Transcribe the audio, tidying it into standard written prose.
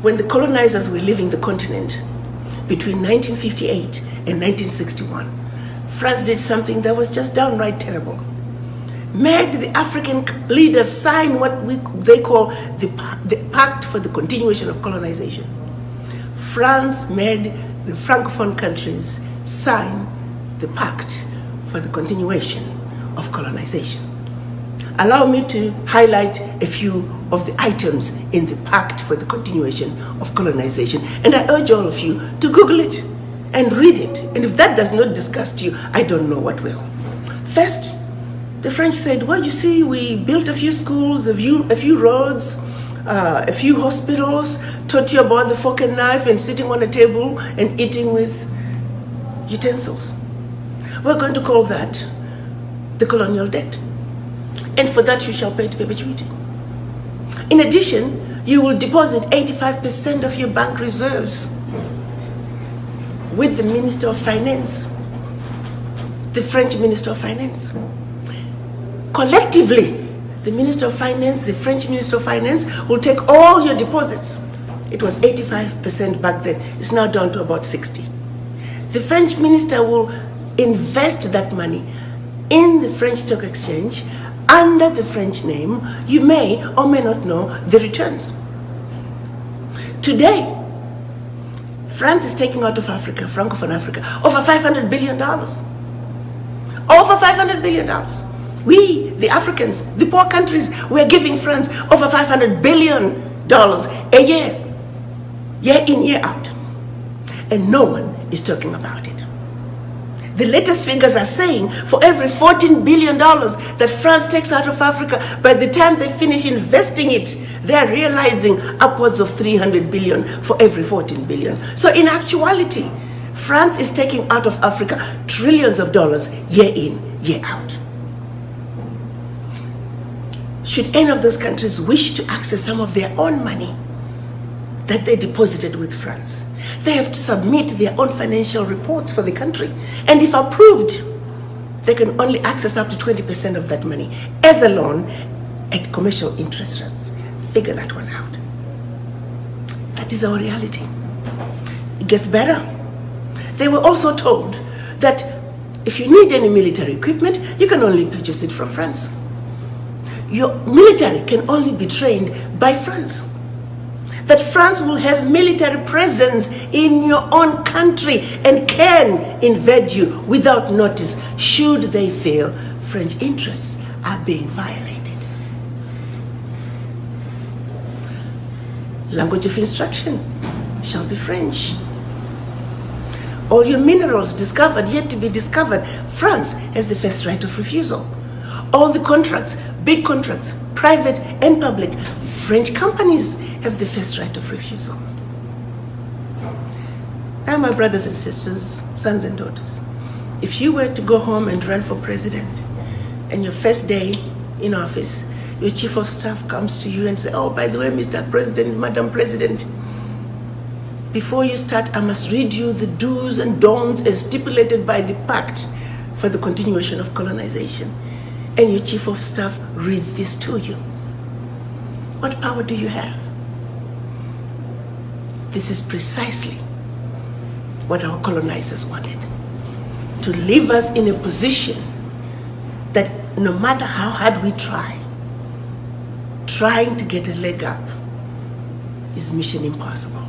when the colonizers were leaving the continent between 1958 and 1961, France did something that was just downright terrible. Made the African leaders sign what they call the Pact for the Continuation of Colonization. France made the Francophone countries sign the Pact for the Continuation of Colonization. Allow me to highlight a few of the items in the Pact for the Continuation of Colonization, and I urge all of you to Google it and read it. And if that does not disgust you, I don't know what will. First, the French said, well, you see, we built a few schools, a few roads, a few hospitals, taught you about the fork and knife and sitting on a table and eating with utensils. We're going to call that the colonial debt. And for that you shall pay to perpetuity. In addition, you will deposit 85% of your bank reserves with the Minister of Finance, the French Minister of Finance. Collectively, the Minister of Finance, the French Minister of Finance will take all your deposits. It was 85% back then. It's now down to about 60. The French minister will invest that money in the French Stock Exchange under the French name. You may or may not know the returns. Today, France is taking out of Africa, Francophone Africa, over $500 billion. Over $500 billion. We, the Africans, the poor countries, we are giving France over $500 billion a year, year in, year out. And no one is talking about it. The latest figures are saying for every $14 billion that France takes out of Africa, by the time they finish investing it, they are realizing upwards of $300 billion for every $14 billion. So in actuality, France is taking out of Africa trillions of dollars year in, year out. Should any of those countries wish to access some of their own money that they deposited with France, they have to submit their own financial reports for the country. And if approved, they can only access up to 20% of that money as a loan at commercial interest rates. Figure that one out. That is our reality. It gets better. They were also told that if you need any military equipment, you can only purchase it from France. Your military can only be trained by France. That France will have military presence in your own country and can invade you without notice should they feel French interests are being violated. Language of instruction shall be French. All your minerals discovered, yet to be discovered, France has the first right of refusal. All the contracts, big contracts, private and public, French companies have the first right of refusal. Now, my brothers and sisters, sons and daughters, if you were to go home and run for president, and your first day in office, your chief of staff comes to you and says, oh, by the way, Mr. President, Madam President, before you start, I must read you the do's and don'ts as stipulated by the Pact for the Continuation of Colonization. And your chief of staff reads this to you. What power do you have? This is precisely what our colonizers wanted. To leave us in a position that no matter how hard we try, trying to get a leg up is mission impossible.